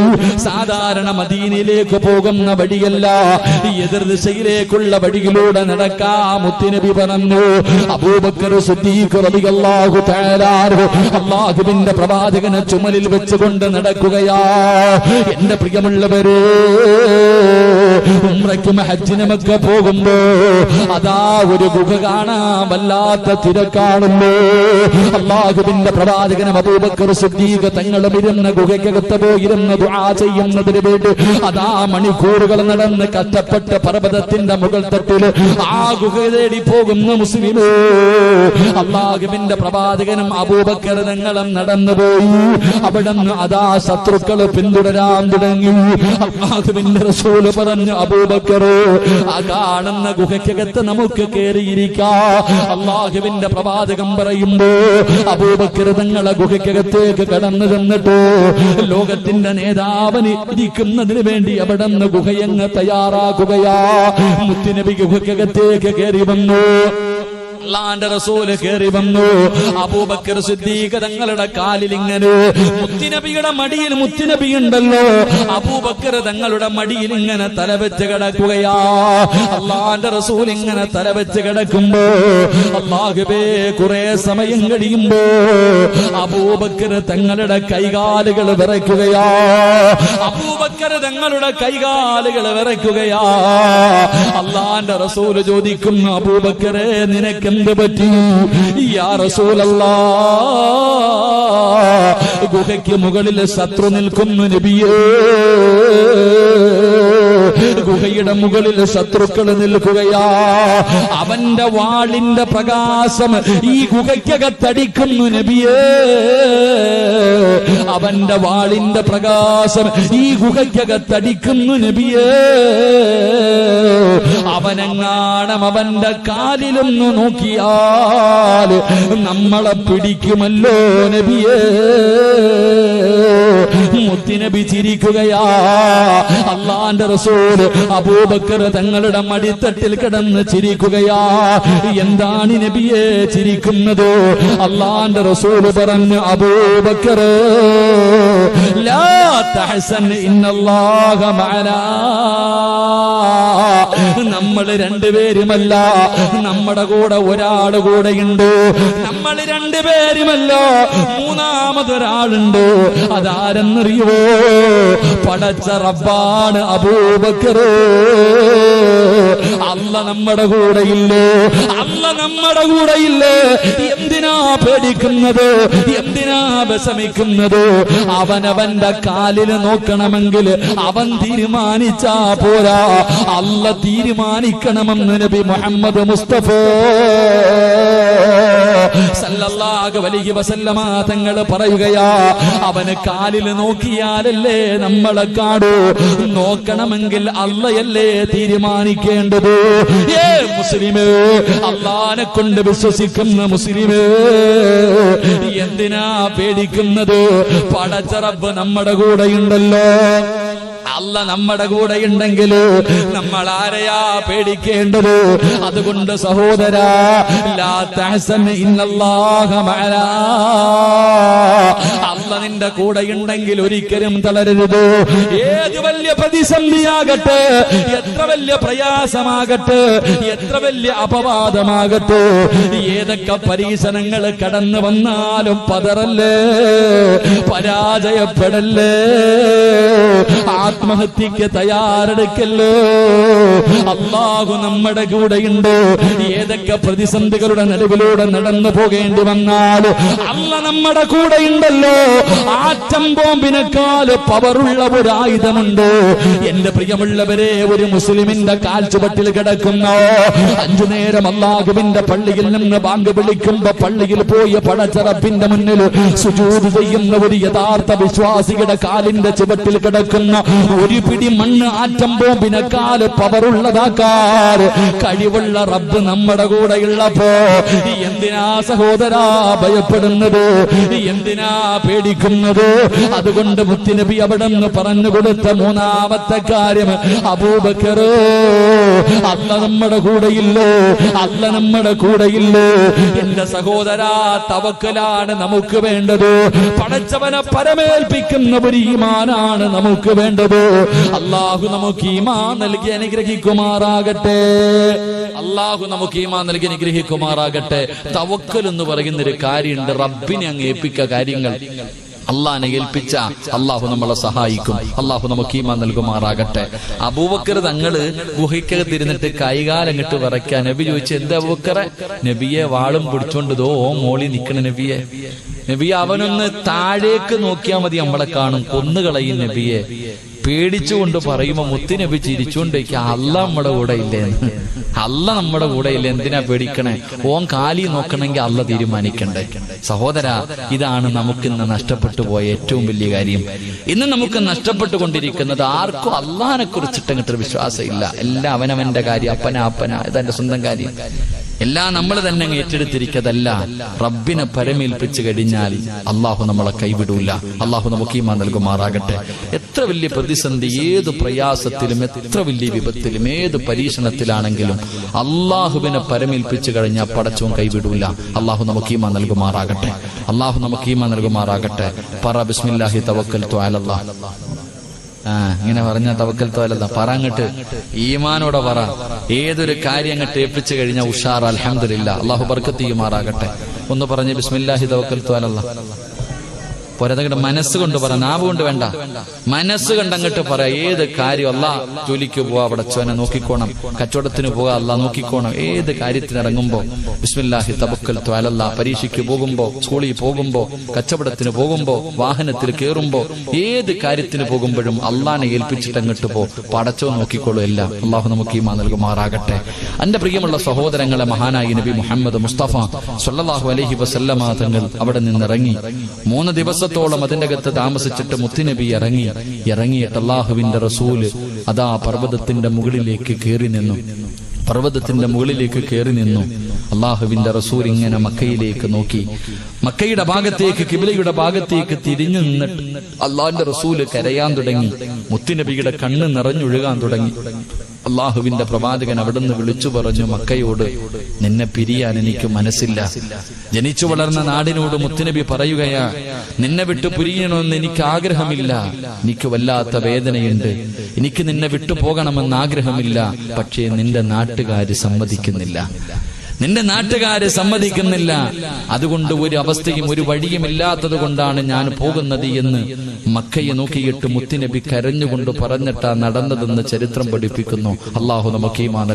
സാധാരണ മദീനയിലേക്ക് പോകുന്ന വഴിയല്ല, എതിർ ദിശയിലേക്കുള്ള വഴിയിലൂടെ നടക്കാ. മുത്തുനബി പറഞ്ഞു. അബൂബക്കർ സിദ്ദീഖ് റളിയല്ലാഹു തആല അല്ലാഹുവിന്റെ പ്രവാചകനെ ചുമലിൽ വെച്ചുകൊണ്ട് നടക്കുകയാ. എന്റെ പ്രിയമുള്ളവരെ, ഉംറയ്ക്കും ഹജ്ജിനുമൊക്കെ പോകുമ്പോ അതാ ഒരു ഗുഹ കാണാൻ വല്ലാത്ത തിരക്കാണല്ലോ. അല്ലാഹുവിന്റെ പ്രവാചകനും അബൂബക്കർ സിദ്ദീഖ് തങ്ങളും ഇരുന്ന ഗുഹയ്ക്കകത്ത് പോയിരുന്ന ദുആ ചെയ്യുന്നതിന് വേണ്ടി അതാ മണിക്കൂറുകൾ നടന്ന് കഷ്ടപ്പെട്ട് പർവ്വതത്തിന്റെ മുകൾ തട്ടിൽ ആ ഗുഹ തേടി പോകുന്ന മുസ്ലിമേ. അല്ലാഹുവിന്റെ പ്രവാചകനും അബൂബക്കർ തങ്ങളും നടന്നുപോയി. അവിടുന്ന് അതാ ശത്രുക്കൾ പിന്തുടരാൻ തുടങ്ങി. അല്ലാഹുവിന്റെ റസൂൽ പറഞ്ഞു, അബൂബക്കർ, ആ കാണുന്ന ഗുഹയ്ക്കകത്ത് നമുക്ക് കയറിയിരിക്കാം. അല്ലാഹുവിന്റെ പ്രവാചകം പറയുമ്പോ അബൂബക്കർ തങ്ങളെ ഗുഹയ്ക്കകത്തേക്ക് കടന്നു ചെന്നിട്ട് ലോകത്തിന്റെ നേതാവിന് ഇരിക്കുന്നതിന് വേണ്ടി അവിടെ നിന്ന് ഗുഹയങ്ങ് തയ്യാറാക്കുകയാ. മുത്തുനബി ഗുഹയ്ക്കകത്തേക്ക് കയറി വന്നു. അല്ലാഹുവിന്റെ റസൂല് കേറി വന്നു. അബൂബക്കർ സിദ്ദീഖ് തങ്ങളുടെ കാലിൽ ഇങ്ങനെ മുത്തുനബിയുടെ മടിയിൽ മുത്തുനബി ഉണ്ടല്ലോ, അബൂബക്കർ തങ്ങളുടെ മടിയിൽ ഇങ്ങനെ തലവെച്ച് കിടക്കുകയാ. അല്ലാഹുവിന്റെ റസൂൽ ഇങ്ങനെ തലവെച്ച് കിടക്കുമ്പോ അല്ലാഹുവേ കുറെ സമയം കഴിയുമ്പോ അബൂബക്കർ തങ്ങളുടെ കൈകാലുകൾ വിറയ്ക്കുകയാ. അബൂബക്കർ തങ്ങളുടെ കൈകാലുകൾ വിറയ്ക്കുകയാ. അല്ലാഹുവിന്റെ റസൂൽ ചോദിക്കുന്നു, അബൂബക്കറെ നിനക്കെന്ത് പറ്റി? യാ റസൂലല്ലാഹ്, ഗുഹയ്ക്ക് മുകളിൽ ശത്രു നിൽക്കുന്നു നബിയേ. ഗുഹയുടെ മുകളിൽ ശത്രുക്കൾ നിൽക്കുകയാ. അവന്റെ വാളിന്റെ പ്രകാശം ഈ ഗുഹയ്ക്കകത്തടിക്കുന്നു നബിയേ. അവന്റെ വാളിന്റെ പ്രകാശം ഈ ഗുഹയ്ക്കകത്തടിക്കുന്നു നബിയേ. അവനെങ്ങാണം അവന്റെ കാലിലൊന്ന് നോക്കിയാൽ നമ്മളെ പിടിക്കുമല്ലോ നബിയേ. മുത്തുനബി ചിരിക്കുകയാ. അല്ലാഹുവിന്റെ റസൂൽ അബൂബക്കർ തങ്ങളുടെ മടിത്തട്ടിൽ കിടന്ന് ചിരിക്കുകയാ. എന്താണ് നബിയെ ചിരിക്കുന്നത്? അല്ലാഹുവിന്റെ റസൂൽ പറഞ്ഞു, അബൂബക്കർ ലാ തഹസൻ ഇന്നല്ലാഹ മഅനാ. നമ്മൾ രണ്ടുപേരുമല്ല, നമ്മുടെ കൂടെ ഒരാൾ കൂടെയുണ്ട്. നമ്മൾ രണ്ടുപേരുമല്ല, മൂന്നാമതൊരാളുണ്ട്. അതാരെന്നറിയുവോ? പടച്ച റബ്ബാണ് അബൂബക്കർ. അല്ല നമ്മുടെ കൂടെയില്ലേ? അല്ല നമ്മുടെ കൂടെയില്ലേ? എന്തിനാ പേടിക്കുന്നത്? എന്തിനാ വിഷമിക്കുന്നത്? അവനവന്റെ കാലില് നോക്കണമെങ്കിൽ അവൻ തീരുമാനിച്ചാ പോരാ, അല്ല തീരുമാനിക്കണമെന്ന് നബി മുഹമ്മദ് മുസ്തഫ സല്ലല്ലാഹു അലൈഹി വസല്ലമ തങ്ങൾ പറയുകയാ. അവന് കാലിൽ നോക്കിയാലല്ലേ നമ്മളെ കാണൂ. നോക്കണമെങ്കിൽ അള്ളയല്ലേ തീരുമാനിക്കേണ്ടത്. മുസ്ലിമേ, അള്ളാനെ കൊണ്ട് വിശ്വസിക്കുന്ന മുസ്ലിമേ, എന്തിനാ പേടിക്കുന്നത്? പടച്ച റബ്ബ് നമ്മുടെ കൂടെയുണ്ടല്ലോ. അല്ല നമ്മുടെ കൂടെ ഉണ്ടെങ്കിൽ നമ്മൾ ആരെയാ പേടിക്കേണ്ടത്? അതുകൊണ്ട് സഹോദരാ, ലാ തഹസൻ ഇന്നല്ലാഹ മഅനാ. അല്ല നിന്റെ കൂടെ ഉണ്ടെങ്കിൽ ഒരിക്കലും തളരരുത്. ഏത് വലിയ പ്രതിസന്ധിയാകട്ടെ, എത്ര വലിയ പ്രയാസമാകട്ടെ, എത്ര വലിയ അപവാദമാകട്ടെ, ഏതൊക്കെ പരീക്ഷണങ്ങൾ കടന്നു വന്നാലും പതറല്ലേ, പരാജയപ്പെടല്ലേ, ആത്മഹത്യക്ക് തയ്യാറെടുക്കല്ലോ. അല്ലാഹു നമ്മുടെ കൂടെയുണ്ട്. ഏതൊക്കെ പ്രതിസന്ധികളുടെ നടുവിലൂടെ നടന്നു പോകേണ്ടി വന്നാൽ അല്ല നമ്മുടെ കൂടെയുണ്ടല്ലോ. ആറ്റം ബോംബിനേക്കാൾ പവറുള്ള ഒരു ആയുധമുണ്ട്. എന്റെ പ്രിയമുള്ളവരെ, ഒരു മുസ്ലിമിന്റെ കാൽച്ചുവട്ടിൽ കിടക്കുന്ന 5 നേരം അല്ലാഹുവിന്റെ പള്ളിയിൽ നിന്ന് ബാങ്ക് വിളിക്കുമ്പോ പള്ളിയിൽ പോയി പടച്ച റബ്ബിന്റെ മുന്നിൽ സുജൂദ് ചെയ്യുന്ന ഒരു യഥാർത്ഥ വിശ്വാസിയുടെ കാലിന്റെ ചുവട്ടിൽ കിടക്കുന്ന ഒരു പിടി മണ്ണ് ആറ്റം ബോംബിനേക്കാൾ പവറുള്ളതാക്കാൻ കഴിവുള്ള റബ്ബ് നമ്മുടെ കൂടെയുള്ളപ്പോ എന്തിനാ സഹോദരാ ഭയപ്പെടുന്നത്? എന്തിനാ പേടിക്കുന്നത്? അതുകൊണ്ട് മുത്തുനബി അവിടെ നിന്ന് പറഞ്ഞു കൊടുത്ത മൂന്നാമത്തെ കാര്യം, അബൂബക്കർ, അല്ല നമ്മുടെ കൂടെയില്ലേ? അല്ല നമ്മുടെ കൂടെയില്ലേ? എന്റെ സഹോദരാ, തവക്കലാണ് നമുക്ക് വേണ്ടത്. പടച്ചവനെ പരമേൽപ്പിക്കുന്ന ഒരു ഈമാനാണ് നമുക്ക് വേണ്ടത്. അല്ലാഹു നമുക്ക് ഈമാൻ നൽകി അനുഗ്രഹിക്കുമാറാകട്ടെ. അല്ലാഹു നമുക്ക് ഈമാൻ നൽകി അനുഗ്രഹിക്കുമാറാകട്ടെ. തവക്കൽ എന്ന് പറയുന്ന ഒരു കാര്യമുണ്ട്. റബ്ബിനെ അങ്ങ് ഏൽപ്പിക്ക കാര്യങ്ങൾ. അള്ളാഹിനെ ഏൽപ്പിച്ച അള്ളാഹു നമ്മളെ സഹായിക്കും. അള്ളാഹു നമുക്ക് ഈമാൻ നൽകുമാറാകട്ടെ. അബൂബക്കർ തങ്ങള് ഗുഹയ്ക്കകത്തിരുന്നിട്ട് കൈകാലങ്ങിട്ട് വിറയ്ക്കാൻ. നബി ചോദിച്ചു, എന്താ അബൂബക്കറെ? നബിയെ വാളും പിടിച്ചോണ്ട് ദോ മോളി നിക്കണ നബിയെ. നബിയെ അവനൊന്ന് താഴേക്ക് നോക്കിയാൽ മതി, നമ്മളെ കാണും, കൊന്നുകളയും നബിയെ. പേടിച്ചുകൊണ്ട് പറയുമ്പോ മുത്തുനബി ചിരിച്ചുകൊണ്ടേക്ക്, അല്ല നമ്മുടെ കൂടെ ഇല്ലേന്ന്. അല്ല നമ്മുടെ കൂടെ ഇല്ല, എന്തിനാ പേടിക്കണേ? ഓൻ കാലി നോക്കണമെങ്കിൽ അല്ല തീരുമാനിക്കണ്ടേ. സഹോദര, ഇതാണ് നമുക്കിന്ന് നഷ്ടപ്പെട്ടു പോയ ഏറ്റവും വലിയ കാര്യം. ഇന്ന് നമുക്ക് നഷ്ടപ്പെട്ടുകൊണ്ടിരിക്കുന്നത് ആർക്കും അള്ളാഹിനെ കുറിച്ചിട്ട് അങ്ങോട്ടൊരു വിശ്വാസം ഇല്ല. എല്ലാം അവനവന്റെ കാര്യം, അപ്പന ഇതെന്റെ സ്വന്തം കാര്യം. എല്ലാം നമ്മൾ തന്നെ ഏറ്റെടുത്തിരിക്കതല്ല. റബ്ബിനെ പരമേൽപ്പിച്ചു കഴിഞ്ഞാൽ അള്ളാഹു നമ്മളെ കൈവിടൂല. അള്ളാഹു നമുക്ക് ഈമാൻ നൽകുമാറാകട്ടെ. എത്ര വലിയ പ്രതിസന്ധി, ഏത് പ്രയാസത്തിലും, എത്ര വലിയ വിപത്തിലും, ഏത് പരീക്ഷണത്തിലാണെങ്കിലും അള്ളാഹുവിനെ പരമേൽപ്പിച്ചു കഴിഞ്ഞാൽ പടച്ചവൻ കൈവിടൂല. അള്ളാഹു നമുക്ക് ഈമാൻ നൽകുമാറാകട്ടെ. അള്ളാഹു നമുക്ക് ഈമാൻ നൽകുമാറാകട്ടെ. പറ ബിസ്മില്ലാഹി തവക്കൽതു അലല്ലാഹ്. ഇങ്ങനെ പറഞ്ഞ തവക്കൽതു അലല്ലാഹ് പറ. അങ്ങട്ട് ഈമാനോടെ പറ. ഏതൊരു കാര്യം അങ്ങട്ട് ഏൽപ്പിച്ചു കഴിഞ്ഞാൽ ഉഷാർ. അൽഹംദുലില്ലാഹ്. അള്ളാഹു ബർക്കത്ത് ചെയ്യുമാറാകട്ടെ. ഒന്ന് പറഞ്ഞ് ബിസ്മില്ലാഹി തവക്കൽതു അലല്ലാഹ്. പോരാതങ്ങട്ട് മനസ്സുകൊണ്ട് പറ, നാവ് കൊണ്ട് വേണ്ട, മനസ്സുകൊണ്ട് അങ്ങോട്ട് പറ. ഏത് കാര്യം അല്ലാ, ജോലിക്ക് പോവാ പടച്ചവനെ നോക്കിക്കോണം, കച്ചവടത്തിന് പോവാ അല്ലാ നോക്കിക്കോണം. ഏത് കാര്യത്തിന് ഇറങ്ങുമ്പോ ബിസ്മില്ലാഹി തവക്കൽതു അലല്ലാഹ്. പരീക്ഷയ്ക്ക് പോകുമ്പോ, സ്കൂളിൽ പോകുമ്പോ, കച്ചവടത്തിന് പോകുമ്പോ, വാഹനത്തിൽ കയറുമ്പോ, ഏത് കാര്യത്തിന് പോകുമ്പോഴും അള്ളാനെ ഏൽപ്പിച്ചിട്ട് അങ്ങോട്ട് പോ. പടച്ചവൻ നോക്കിക്കോളൂ എല്ലാം. അള്ളാഹു നമുക്ക് ഈമാൻ നൽകുമാറാകട്ടെ. എന്റെ പ്രിയമുള്ള സഹോദരങ്ങളെ, മഹാനായി നബി മുഹമ്മദ് മുസ്തഫ സ്വല്ലല്ലാഹു അലൈഹി വസല്ലമ തങ്ങൾ അവിടെ നിന്നിറങ്ങി 3 ദിവസത്തോളം അതിന്റെ അകത്ത് താമസിച്ചിട്ട് മുത്തുനബി ഇറങ്ങിയിട്ട് അള്ളാഹുവിന്റെ റസൂല് അതാ പർവ്വതത്തിന്റെ മുകളിലേക്ക് കയറി നിന്നു. അള്ളാഹുവിന്റെ റസൂൽ ഇങ്ങനെ മക്കയിലേക്ക് നോക്കി. മക്കയുടെ ഭാഗത്തേക്ക്, കിബിലയുടെ ഭാഗത്തേക്ക് തിരിഞ്ഞു നിന്നിട്ട് അള്ളാഹിന്റെ റസൂല് കരയാൻ തുടങ്ങി. മുത്തുനബിയുടെ കണ്ണ് നിറഞ്ഞൊഴുകാൻ തുടങ്ങി. അള്ളാഹുവിന്റെ പ്രവാചകൻ അവിടുന്ന് വിളിച്ചു പറഞ്ഞു മക്കയോട്, നിന്നെ പിരിയാൻ എനിക്ക് മനസ്സില്ല. ജനിച്ചു വളർന്ന നാടിനോട് മുത്തുനബി പറയുകയാ, നിന്നെ വിട്ടു പിരിയണമെന്ന് എനിക്ക് ആഗ്രഹമില്ല. എനിക്ക് വല്ലാത്ത വേദനയുണ്ട്. എനിക്ക് നിന്നെ വിട്ടു പോകണമെന്ന് ആഗ്രഹമില്ല. പക്ഷേ നിന്റെ നാട്ടുകാര് സമ്മതിക്കുന്നില്ല. അതുകൊണ്ട് ഒരു അവസ്ഥയും ഒരു വഴിയും ഇല്ലാത്തത് കൊണ്ടാണ് ഞാൻ പോകുന്നത് എന്ന് മക്കയെ നോക്കിയിട്ട് മുത്തുനബി കരഞ്ഞുകൊണ്ട് പറഞ്ഞിട്ടാ നടന്നതെന്ന് ചരിത്രം പഠിപ്പിക്കുന്നു. അള്ളാഹു നമുക്ക് ഈമാൻ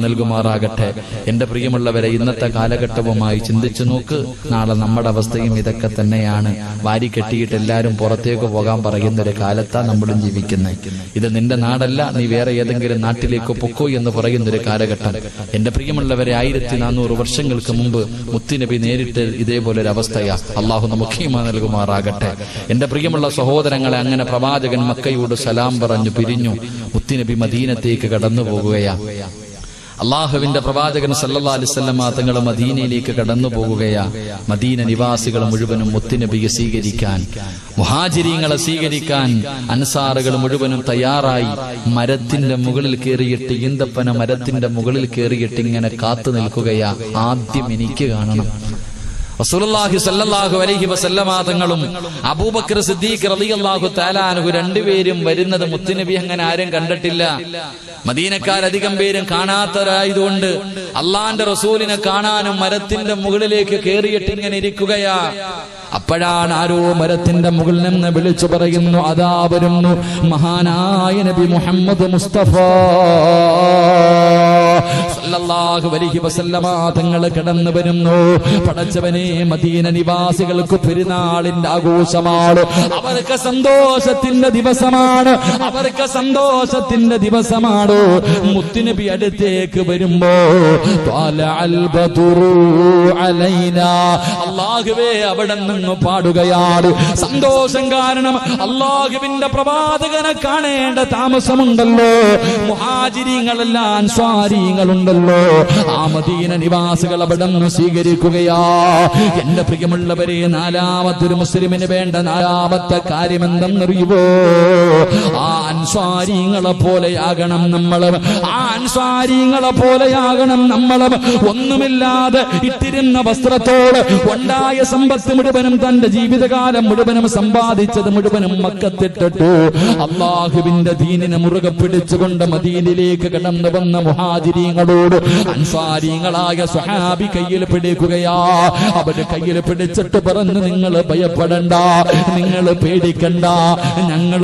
നൽകുമാറാകട്ടെ. എന്റെ പ്രിയമുള്ളവരെ, ഇന്നത്തെ കാലഘട്ടവുമായി ചിന്തിച്ചു നോക്ക്. നാളെ നമ്മുടെ അവസ്ഥയും ഇതൊക്കെ തന്നെയാണ്. വാരി കെട്ടിയിട്ട് എല്ലാവരും പുറത്തേക്ക് പോകാൻ പറയുന്നൊരു കാലത്താ നമ്മളും ജീവിക്കുന്നത്. ഇത് നിന്റെ നാടല്ല, നീ വേറെ ഏതെങ്കിലും നാട്ടിലേക്ക് പൊക്കോ എന്ന് പറയുന്നൊരു കാലഘട്ടം. എന്റെ പ്രിയമുള്ളവരെ, 1400 വർഷങ്ങൾക്ക് മുമ്പ് മുത്തുനബി നേരിട്ട് ഇതേപോലൊരു അവസ്ഥയാ. അള്ളാഹു നമുക്ക് ഈമാൻ നൽകുമാറാകട്ടെ. എന്റെ പ്രിയമുള്ള സഹോദരങ്ങളെ, അങ്ങനെ പ്രവാചകൻ മക്കയോട് സലാം പറഞ്ഞു പിരിഞ്ഞു. മുത്തുനബി മദീനത്തേക്ക് കടന്നു പോകുകയാ. അള്ളാഹുവിന്റെ പ്രവാചകൻ സല്ലല്ലാഹു അലൈഹി വസല്ലം തങ്ങൾ മദീനയിലേക്ക് കടന്നു പോകുകയാ. മദീന നിവാസികൾ മുഴുവനും മുത്തുനബിയെ സ്വീകരിക്കാൻ, മുഹാജിരീങ്ങളെ സ്വീകരിക്കാൻ അൻസാറുകൾ മുഴുവനും തയ്യാറായി മരത്തിന്റെ മുകളിൽ കയറിയിട്ട്, ഈന്തപ്പന മരത്തിന്റെ മുകളിൽ കയറിയിട്ട് ഇങ്ങനെ കാത്തു നിൽക്കുകയാ. ആദ്യം എനിക്ക് കാണണം. റസൂലുള്ളാഹി സ്വല്ലല്ലാഹു അലൈഹി വസല്ലമ തങ്ങളും അബൂബക്കർ സിദ്ദീഖ് റളിയല്ലാഹു തആല അൻഹു രണ്ടുപേരും വരുന്നത് മുത്തുനബി അങ്ങനെ ആരും കണ്ടിട്ടില്ല. മദീനക്കാരധികം പേരും കാണാത്തവരായതുകൊണ്ട് അള്ളാന്റെ റസൂലിനെ കാണാനും മരത്തിന്റെ മുകളിലേക്ക് കയറിയിട്ട് ഇങ്ങനെ ഇരിക്കുകയാ. അപ്പോഴാണ് ആരോ മരത്തിന്റെ മുകളിൽ നിന്ന് വിളിച്ചു പറയുന്നു, അതാ വരുന്നു മഹാനായ നബി മുഹമ്മദ് മുസ്തഫ സല്ലല്ലാഹു അലൈഹി വസല്ലമ തങ്ങൾ കടന്നു വരുന്നു. പടച്ചവനെ, മദീന നിവാസികൾക്ക് പെരുന്നാളിന്റെ ആഘോഷമാണ്. അവർക്ക് സന്തോഷത്തിന്റെ ദിവസമാണ്. മുത്തുനബി അടുത്തേക്ക് വരുമ്പോ അല്ലാഹുവേ അവിടെ നിന്ന് പാടുകയാണ്. സന്തോഷം കാരണം അല്ലാഹുവിന്റെ പ്രവാചകനെ കാണേണ്ട താമസമുണ്ടല്ലോ. മുഹാജിരീങ്ങളെല്ലാം അൻസ്വാരികളുണ്ടല്ലോ. ആ മദീന നിവാസികൾ അവിടെ നിന്ന് സ്വീകരിക്കുകയാ. എന്റെ പ്രിയമുള്ളവരെ, നാലാമത്തൊരു മുസ്ലിമിന് വേണ്ട നാലാമത്തെ കാര്യം എന്തെന്നറിയുവോ? ആ അൻസ്വാരികളെ പോലെയാകണം നമ്മൾ. ഒന്നുമില്ലാതെ ഇട്ടിരുന്ന വസ്ത്രത്തോട് ഉണ്ടായ സമ്പത്ത് മുഴുവനും, തന്റെ ജീവിതകാലം മുഴുവനും സമ്പാദിച്ചത് മുഴുവനും മക്കത്തിട്ടിട്ടു അള്ളാഹുവിന്റെ ദീനിനെ മുറുകെ പിടിച്ചുകൊണ്ട് മദീനയിലേക്ക് കടന്നു വന്ന മുഹാജിരീങ്ങളോട് അൻസാരികളായ സ്വഹാബി കയ്യിൽ പിടിക്കുകയാ. അവര് കയ്യിൽ പിടിച്ചിട്ട് പറഞ്ഞു, നിങ്ങൾ ഭയപ്പെടണ്ട, നിങ്ങൾ പേടിക്കണ്ട, ഞങ്ങൾ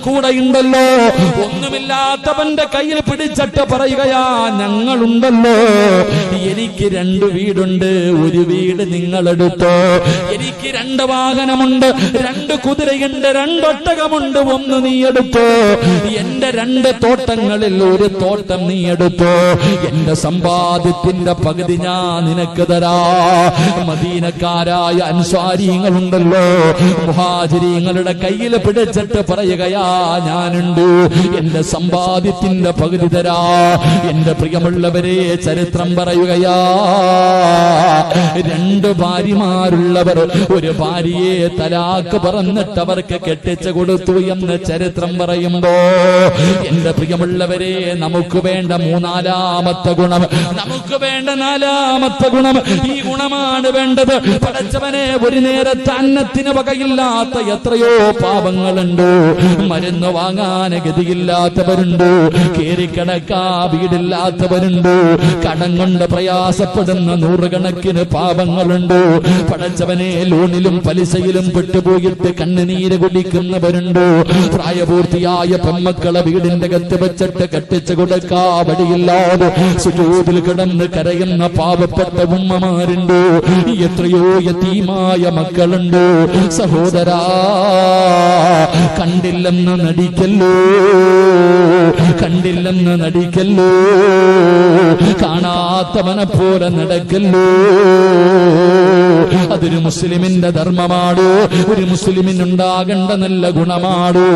കൂടെയുണ്ടല്ലോ. ഒന്നുമില്ലാത്തവന്റെ കയ്യിൽ പിടിച്ചിട്ട് പറയുകയാ, ഞങ്ങളുണ്ടല്ലോ. എനിക്ക് 2 വീടുണ്ട്, ഒരു വീട് നിങ്ങളെടുത്തോ. എനിക്ക് 2 വാഹനമുണ്ട്, 2 കുതിരയുണ്ട്, 2 ഒട്ടകമുണ്ട്, 1 നീ എടുത്തോ. എന്റെ 2 തോട്ടങ്ങളിൽ ഒരു തോട്ടം നീ എടുത്തോ, എന്റെ സമ്പാദ്യത്തിന്റെ പകുതി ഞാൻ നിനക്ക് തരാ. മദീനക്കാരായ അൻസ്വാരിങ്ങളുണ്ടല്ലോ, മുഹാജിരീങ്ങളുടെ കയ്യിൽ പിടിച്ചിട്ട് പറയുകയാ, ഞാനുണ്ട്, എന്റെ സമ്പാദ്യത്തിന്റെ പകുതി തരാ. എന്റെ പ്രിയമുള്ളവരെ, ചരിത്രം പറയുകയാ, 2 ഭാര്യമാരുള്ളവർ ഒരു ഭാര്യയെ തലാക്ക് പറഞ്ഞിട്ട് അവർക്ക് കെട്ടിച്ചു കൊടുത്തു എന്ന് ചരിത്രം പറയുമ്പോ, എന്റെ പ്രിയമുള്ളവരെ, നമുക്ക് വേണ്ട 3-ാമത്തെ ഗുണം, നമുക്ക് വേണ്ട 4-ാമത്തെ ഗുണം, ഈ ഗുണമാണ് വേണ്ടത്. പടച്ചവനെ, ഒരു നേരത്തെ അന്നത്തിന് വകയില്ലാത്ത എത്രയോ പാപങ്ങളുണ്ട്. മരുന്ന് വാങ്ങാൻ ഗതിയില്ലാത്തവരുണ്ട്, കേറിക്കിടക്കാ വീടില്ലാത്തവരുണ്ട്, കടം കൊണ്ട് പ്രയാസപ്പെടുന്ന 100 കണക്കിന് പാപങ്ങളുണ്ട്. പടച്ചവനെ, ലോണിലും പലിശയിലും പെട്ടുപോയിട്ട് കണ്ണുനീര് കുടിക്കുന്നവരുണ്ട്. പ്രായപൂർത്തിയായ പെമ്മക്കളെ വീടിന്റെ അകത്ത് വെച്ചിട്ട് കെട്ടിച്ചു കൊടുക്കാ വടിയില്ലാതെ സുജൂദിൽ കിടന്ന് കരയുന്ന പാവപ്പെട്ട ഉമ്മമാരുണ്ട്. എത്രയോ യതീമായ മക്കളുണ്ട്. സഹോദരാ, കണ്ടില്ലെന്ന് നടിക്കല്ലോ, കണ്ടില്ലെന്ന് നടിക്കല്ലോ, കാണാത്തവനെ പോലെ നടക്കല്ലോ. അതൊരു മുസ്ലിമിന്റെ ധർമ്മമാണോ? ഒരു മുസ്ലിമിനുണ്ടാകേണ്ട നല്ല ഗുണമാണോ?